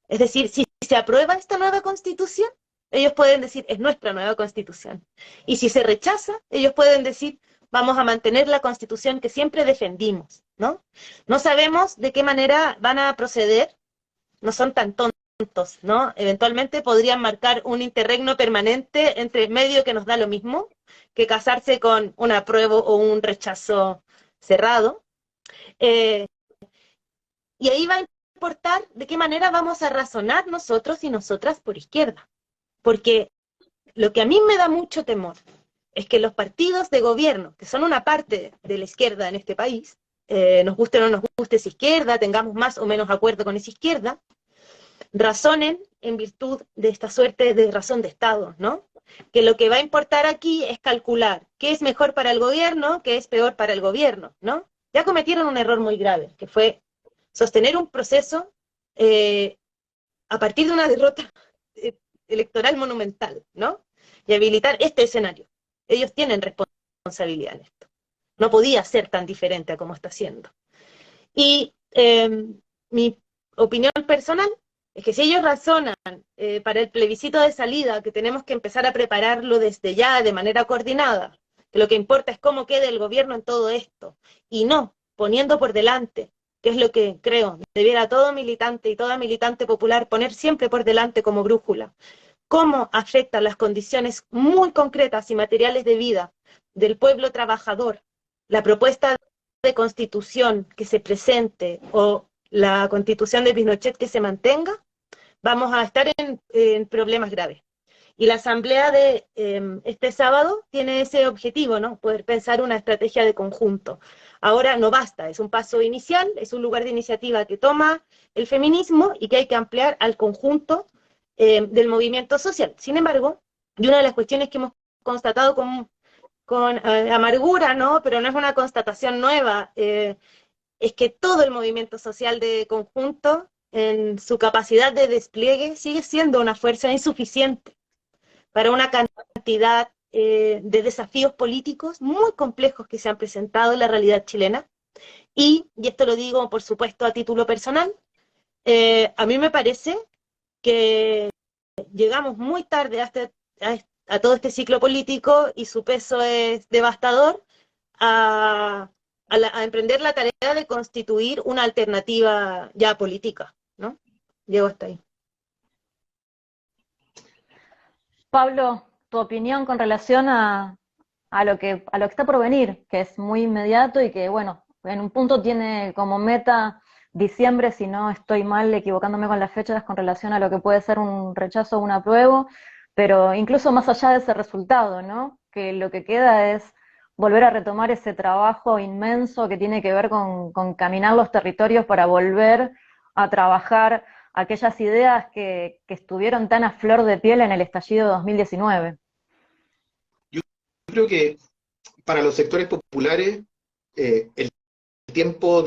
Es decir, si se aprueba esta nueva constitución, ellos pueden decir, es nuestra nueva constitución. Y si se rechaza, ellos pueden decir, vamos a mantener la constitución que siempre defendimos, ¿no? No sabemos de qué manera van a proceder, no son tan tontos, ¿no? Eventualmente podrían marcar un interregno permanente entre medio que nos da lo mismo que casarse con un apruebo o un rechazo cerrado. Y ahí va a importar de qué manera vamos a razonar nosotros y nosotras por izquierda. Porque lo que a mí me da mucho temor es que los partidos de gobierno, que son una parte de la izquierda en este país, nos guste o no nos guste esa izquierda, tengamos más o menos acuerdo con esa izquierda, razonen en virtud de esta suerte de razón de Estado, ¿no? Que lo que va a importar aquí es calcular qué es mejor para el gobierno, qué es peor para el gobierno, ¿no? Ya cometieron un error muy grave, que fue sostener un proceso a partir de una derrota electoral monumental, ¿no? Y habilitar este escenario. Ellos tienen responsabilidad en esto. No podía ser tan diferente a como está siendo. Y mi opinión personal Es que si ellos razonan para el plebiscito de salida, que tenemos que empezar a prepararlo desde ya, de manera coordinada, que lo que importa es cómo quede el gobierno en todo esto, y no poniendo por delante, que es lo que creo, debiera todo militante y toda militante popular poner siempre por delante como brújula, cómo afectan las condiciones muy concretas y materiales de vida del pueblo trabajador, la propuesta de constitución que se presente o la constitución de Pinochet que se mantenga, vamos a estar en problemas graves. Y la asamblea de este sábado tiene ese objetivo, ¿no? Poder pensar una estrategia de conjunto. Ahora no basta, es un paso inicial, es un lugar de iniciativa que toma el feminismo y que hay que ampliar al conjunto del movimiento social. Sin embargo, y una de las cuestiones que hemos constatado con amargura, ¿no? Pero no es una constatación nueva, es que todo el movimiento social de conjunto, en su capacidad de despliegue, sigue siendo una fuerza insuficiente para una cantidad de desafíos políticos muy complejos que se han presentado en la realidad chilena. Y esto lo digo, por supuesto, a título personal, a mí me parece que llegamos muy tarde a todo este ciclo político y su peso es devastador a emprender la tarea de constituir una alternativa ya política, ¿no? Llego hasta ahí. Pablo, tu opinión con relación a lo que está por venir, que es muy inmediato y que, bueno, en un punto tiene como meta diciembre, si no estoy mal equivocándome con las fechas, con relación a lo que puede ser un rechazo o un apruebo, pero incluso más allá de ese resultado, ¿no? Que lo que queda es volver a retomar ese trabajo inmenso que tiene que ver con caminar los territorios para volver a trabajar aquellas ideas que estuvieron tan a flor de piel en el estallido de 2019. Yo creo que para los sectores populares el tiempo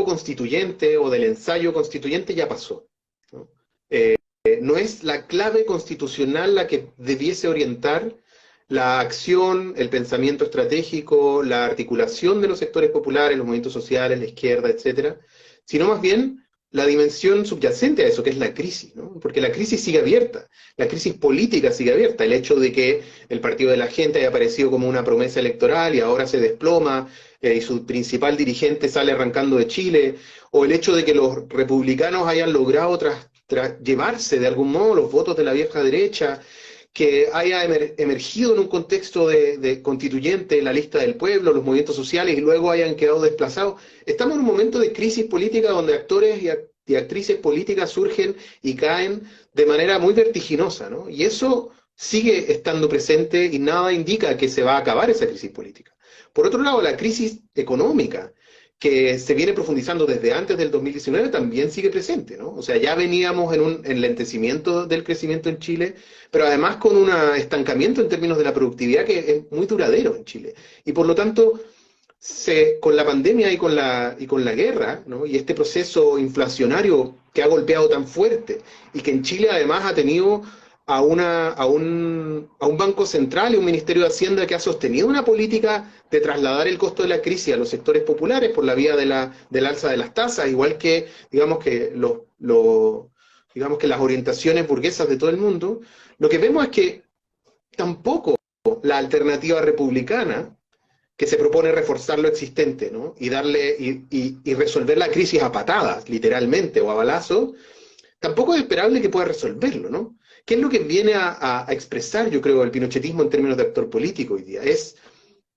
constituyente o del ensayo constituyente ya pasó, ¿no? No es la clave constitucional la que debiese orientar la acción, el pensamiento estratégico, la articulación de los sectores populares, los movimientos sociales, la izquierda, etcétera, sino más bien la dimensión subyacente a eso, que es la crisis, ¿no? Porque la crisis sigue abierta, la crisis política sigue abierta, el hecho de que el Partido de la Gente haya aparecido como una promesa electoral y ahora se desploma, y su principal dirigente sale arrancando de Chile, o el hecho de que los republicanos hayan logrado llevarse de algún modo los votos de la vieja derecha, que haya emergido en un contexto de constituyente la lista del pueblo, los movimientos sociales, y luego hayan quedado desplazados. Estamos en un momento de crisis política donde actores y actrices políticas surgen y caen de manera muy vertiginosa, ¿no? Y eso sigue estando presente y nada indica que se va a acabar esa crisis política. Por otro lado, la crisis económica, que se viene profundizando desde antes del 2019, también sigue presente, ¿no? O sea, ya veníamos en un enlentecimiento del crecimiento en Chile, pero además con un estancamiento en términos de la productividad que es muy duradero en Chile. Y por lo tanto, con la pandemia y con la guerra, ¿no? Y este proceso inflacionario que ha golpeado tan fuerte, y que en Chile además ha tenido a un Banco Central y un Ministerio de Hacienda que ha sostenido una política de trasladar el costo de la crisis a los sectores populares por la vía del alza de las tasas, igual que, digamos que las orientaciones burguesas de todo el mundo. Lo que vemos es que tampoco la alternativa republicana, que se propone reforzar lo existente, ¿no? Y resolver la crisis a patadas, literalmente, o a balazos, tampoco es esperable que pueda resolverlo, ¿no? ¿Qué es lo que viene a expresar, yo creo, el pinochetismo en términos de actor político hoy día? Es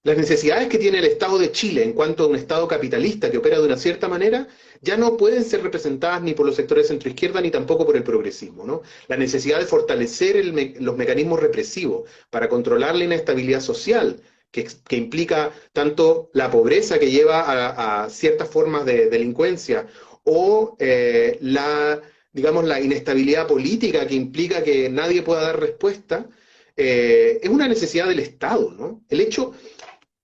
las necesidades que tiene el Estado de Chile en cuanto a un Estado capitalista que opera de una cierta manera, ya no pueden ser representadas ni por los sectores centroizquierda ni tampoco por el progresismo, ¿no? La necesidad de fortalecer los mecanismos represivos para controlar la inestabilidad social, que implica tanto la pobreza que lleva a ciertas formas de delincuencia, o la inestabilidad política que implica que nadie pueda dar respuesta, es una necesidad del Estado, ¿no?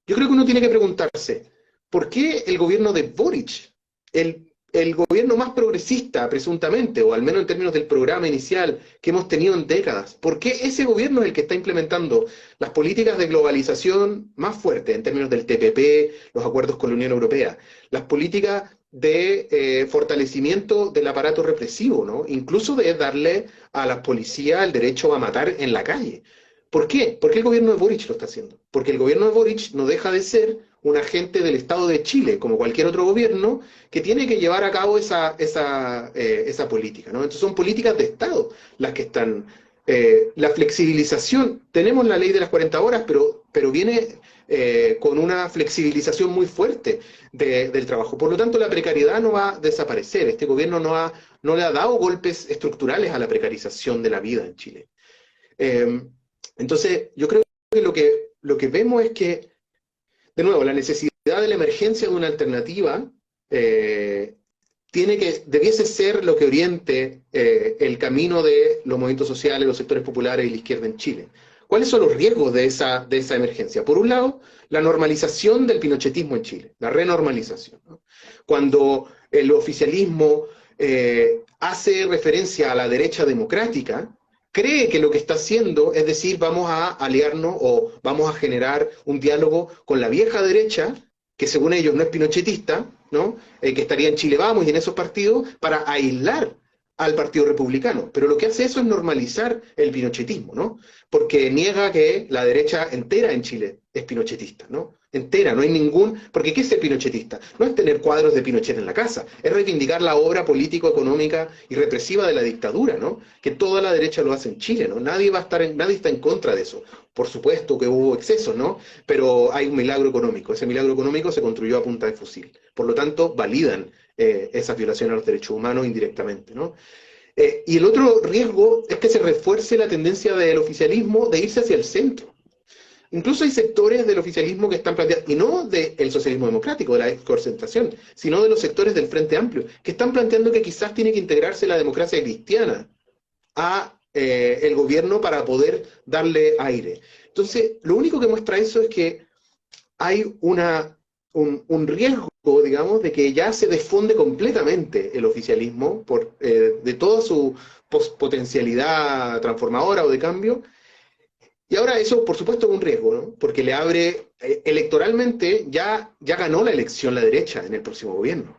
Yo creo que uno tiene que preguntarse, ¿por qué el gobierno de Boric, el gobierno más progresista, presuntamente, o al menos en términos del programa inicial que hemos tenido en décadas, por qué ese gobierno es el que está implementando las políticas de globalización más fuertes en términos del TPP, los acuerdos con la Unión Europea, las políticas de fortalecimiento del aparato represivo, ¿no? Incluso de darle a la policía el derecho a matar en la calle. ¿Por qué? Porque el gobierno de Boric lo está haciendo. Porque el gobierno de Boric no deja de ser un agente del Estado de Chile, como cualquier otro gobierno, que tiene que llevar a cabo esa política, ¿no? Entonces son políticas de Estado las que están... la flexibilización, tenemos la ley de las 40 horas, pero viene con una flexibilización muy fuerte del trabajo. Por lo tanto, la precariedad no va a desaparecer. Este gobierno no le ha dado golpes estructurales a la precarización de la vida en Chile. Entonces, yo creo que lo que vemos es que, de nuevo, la necesidad de la emergencia de una alternativa debiese ser lo que oriente el camino de los movimientos sociales, los sectores populares y la izquierda en Chile. ¿Cuáles son los riesgos de esa emergencia? Por un lado, la normalización del pinochetismo en Chile, la renormalización, ¿no? Cuando el oficialismo hace referencia a la derecha democrática, cree que lo que está haciendo es decir, vamos a aliarnos o vamos a generar un diálogo con la vieja derecha, que según ellos no es pinochetista, ¿no? Que estaría en Chile Vamos y en esos partidos, para aislar al Partido Republicano. Pero lo que hace eso es normalizar el pinochetismo, ¿no? Porque niega que la derecha entera en Chile es pinochetista, ¿no? Entera, no hay ningún... Porque ¿qué es ser pinochetista? No es tener cuadros de Pinochet en la casa, es reivindicar la obra político, económica y represiva de la dictadura, ¿no? Que toda la derecha lo hace en Chile, ¿no? Nadie está en contra de eso. Por supuesto que hubo excesos, ¿no? Pero hay un milagro económico. Ese milagro económico se construyó a punta de fusil. Por lo tanto, validan esas violaciones a los derechos humanos indirectamente, ¿no? Y el otro riesgo es que se refuerce la tendencia del oficialismo de irse hacia el centro. Incluso hay sectores del oficialismo que están planteando, y no del socialismo democrático, de la concentración, sino de los sectores del Frente Amplio, que están planteando que quizás tiene que integrarse la democracia cristiana a el gobierno para poder darle aire. Entonces, lo único que muestra eso es que hay un riesgo, digamos, de que ya se desfonde completamente el oficialismo de toda su potencialidad transformadora o de cambio. Y ahora eso, por supuesto, es un riesgo, ¿no? Porque le abre, electoralmente, ya ganó la elección la derecha en el próximo gobierno.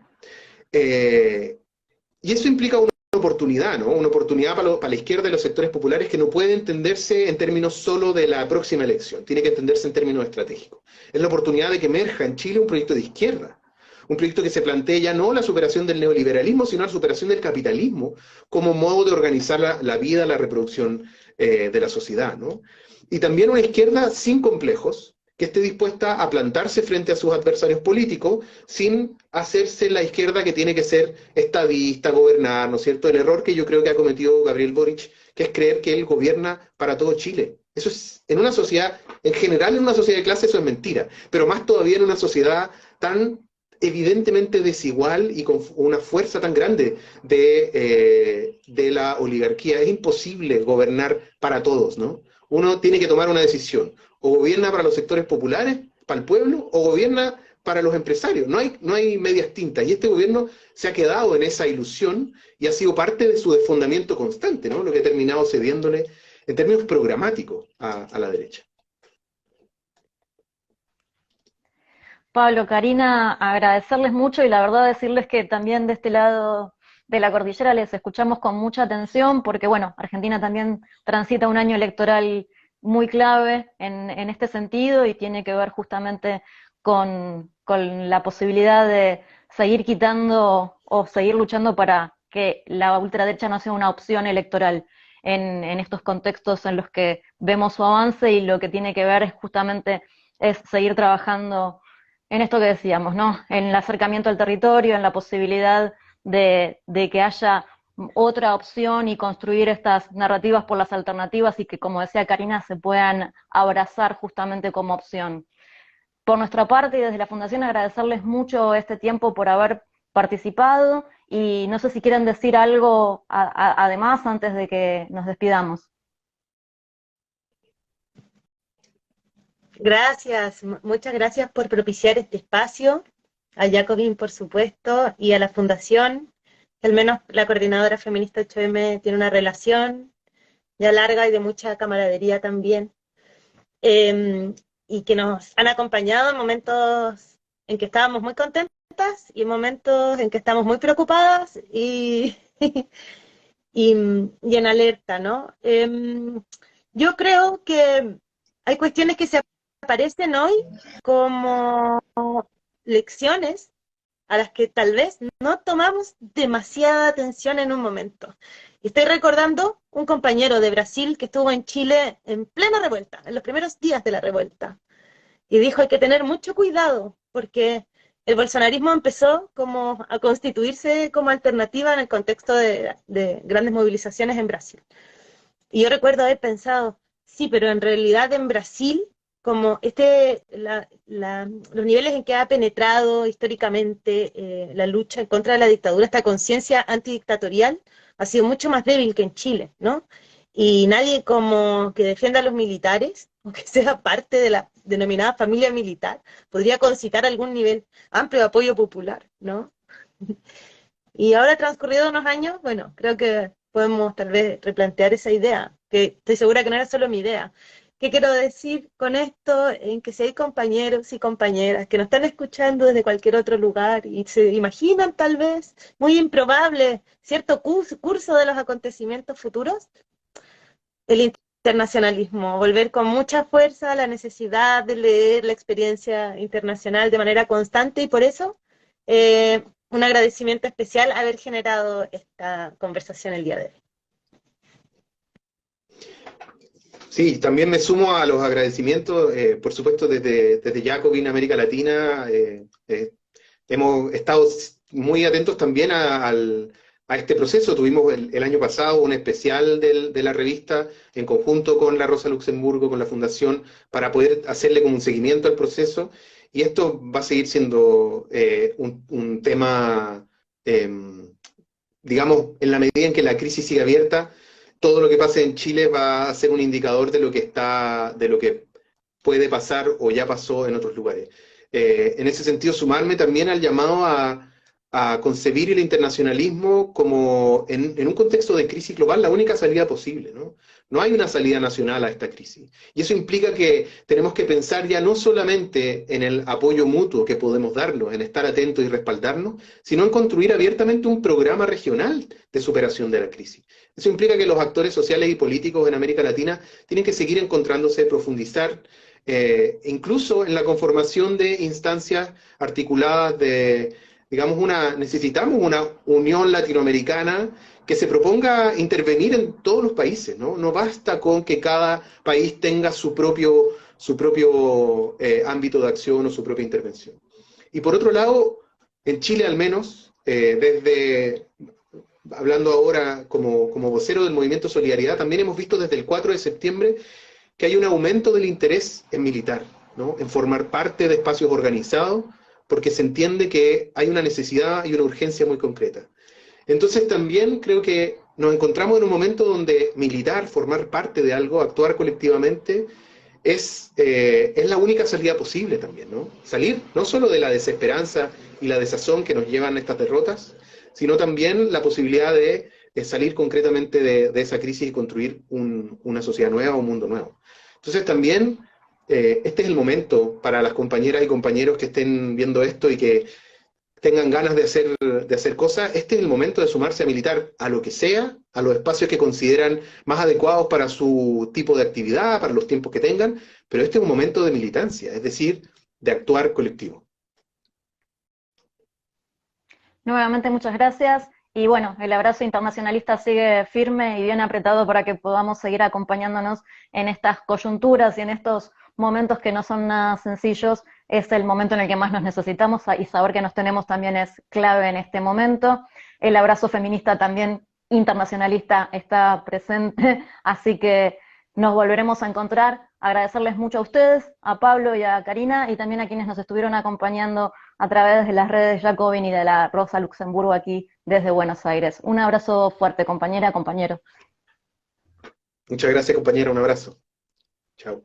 Y eso implica una oportunidad, ¿no? Una oportunidad para la izquierda y los sectores populares que no puede entenderse en términos solo de la próxima elección, tiene que entenderse en términos estratégicos. Es la oportunidad de que emerja en Chile un proyecto de izquierda, un proyecto que se plantee ya no la superación del neoliberalismo, sino la superación del capitalismo como modo de organizar la vida, la reproducción de la sociedad, ¿no? Y también una izquierda sin complejos, que esté dispuesta a plantarse frente a sus adversarios políticos sin hacerse la izquierda que tiene que ser estadista, gobernar, ¿no es cierto? El error que yo creo que ha cometido Gabriel Boric, que es creer que él gobierna para todo Chile. Eso es, en una sociedad, en general en una sociedad de clase eso es mentira, pero más todavía en una sociedad tan evidentemente desigual y con una fuerza tan grande de la oligarquía. Es imposible gobernar para todos, ¿no? Uno tiene que tomar una decisión. O gobierna para los sectores populares, para el pueblo, o gobierna para los empresarios. No hay medias tintas. Y este gobierno se ha quedado en esa ilusión y ha sido parte de su desfondamiento constante, ¿no? Lo que ha terminado cediéndole en términos programáticos a la derecha. Pablo, Karina, agradecerles mucho y la verdad decirles que también de este lado de la cordillera les escuchamos con mucha atención porque, bueno, Argentina también transita un año electoral muy clave en este sentido y tiene que ver justamente con la posibilidad de seguir quitando o seguir luchando para que la ultraderecha no sea una opción electoral en estos contextos en los que vemos su avance y lo que tiene que ver es justamente seguir trabajando en esto que decíamos, ¿no? En el acercamiento al territorio, en la posibilidad de que haya otra opción y construir estas narrativas por las alternativas y que, como decía Karina, se puedan abrazar justamente como opción. Por nuestra parte y desde la Fundación agradecerles mucho este tiempo por haber participado y no sé si quieren decir algo además antes de que nos despidamos. Gracias, muchas gracias por propiciar este espacio, a Jacobin por supuesto, y a la Fundación, que al menos la coordinadora feminista 8M tiene una relación ya larga y de mucha camaradería también, y que nos han acompañado en momentos en que estábamos muy contentos y momentos en que estamos muy preocupadas y en alerta, ¿no? Yo creo que hay cuestiones que se aparecen hoy como lecciones a las que tal vez no tomamos demasiada atención en un momento. Y estoy recordando un compañero de Brasil que estuvo en Chile en plena revuelta, en los primeros días de la revuelta, y dijo hay que tener mucho cuidado porque el bolsonarismo empezó como a constituirse como alternativa en el contexto de grandes movilizaciones en Brasil. Y yo recuerdo haber pensado, sí, pero en realidad en Brasil, como los niveles en que ha penetrado históricamente la lucha en contra de la dictadura, esta conciencia antidictatorial, ha sido mucho más débil que en Chile, ¿no? Y nadie como que defienda a los militares, o que sea parte de la denominada familia militar, podría concitar algún nivel amplio de apoyo popular, ¿no? Y ahora, transcurridos unos años, bueno, creo que podemos tal vez replantear esa idea, que estoy segura que no era solo mi idea. ¿Qué quiero decir con esto? En que si hay compañeros y compañeras que nos están escuchando desde cualquier otro lugar y se imaginan tal vez, muy improbable, cierto curso de los acontecimientos futuros, el internacionalismo, volver con mucha fuerza a la necesidad de leer la experiencia internacional de manera constante y por eso un agradecimiento especial haber generado esta conversación el día de hoy. Sí, también me sumo a los agradecimientos, por supuesto, desde Jacobin América Latina. Hemos estado muy atentos también a este proceso. Tuvimos el año pasado un especial de la revista en conjunto con la Rosa Luxemburgo, con la Fundación, para poder hacerle como un seguimiento al proceso. Y esto va a seguir siendo un tema, digamos, en la medida en que la crisis sigue abierta, todo lo que pase en Chile va a ser un indicador de lo que puede pasar o ya pasó en otros lugares. En ese sentido, sumarme también al llamado a concebir el internacionalismo como, en un contexto de crisis global, la única salida posible, ¿no? No hay una salida nacional a esta crisis. Y eso implica que tenemos que pensar ya no solamente en el apoyo mutuo que podemos darnos, en estar atentos y respaldarnos, sino en construir abiertamente un programa regional de superación de la crisis. Eso implica que los actores sociales y políticos en América Latina tienen que seguir encontrándose, profundizar, incluso en la conformación de instancias articuladas digamos, necesitamos una unión latinoamericana que se proponga intervenir en todos los países, ¿no? No basta con que cada país tenga su propio ámbito de acción o su propia intervención. Y por otro lado, en Chile al menos, hablando ahora como vocero del Movimiento Solidaridad, también hemos visto desde el 4 de septiembre que hay un aumento del interés en militar, ¿no? En formar parte de espacios organizados, porque se entiende que hay una necesidad y una urgencia muy concreta. Entonces también creo que nos encontramos en un momento donde militar, formar parte de algo, actuar colectivamente, es la única salida posible también, ¿no? Salir no solo de la desesperanza y la desazón que nos llevan estas derrotas, sino también la posibilidad de salir concretamente de esa crisis y construir una sociedad nueva, un mundo nuevo. Entonces también este es el momento para las compañeras y compañeros que estén viendo esto y que tengan ganas de hacer cosas, este es el momento de sumarse a militar a lo que sea, a los espacios que consideran más adecuados para su tipo de actividad, para los tiempos que tengan, pero este es un momento de militancia, es decir, de actuar colectivo. Nuevamente muchas gracias y bueno, el abrazo internacionalista sigue firme y bien apretado para que podamos seguir acompañándonos en estas coyunturas y en estos momentos que no son nada sencillos. Es el momento en el que más nos necesitamos y saber que nos tenemos también es clave en este momento. El abrazo feminista también internacionalista está presente, así que nos volveremos a encontrar. Agradecerles mucho a ustedes, a Pablo y a Karina, y también a quienes nos estuvieron acompañando a través de las redes Jacobin y de la Rosa Luxemburgo aquí desde Buenos Aires. Un abrazo fuerte, compañera, compañero. Muchas gracias, compañera, un abrazo. Chao.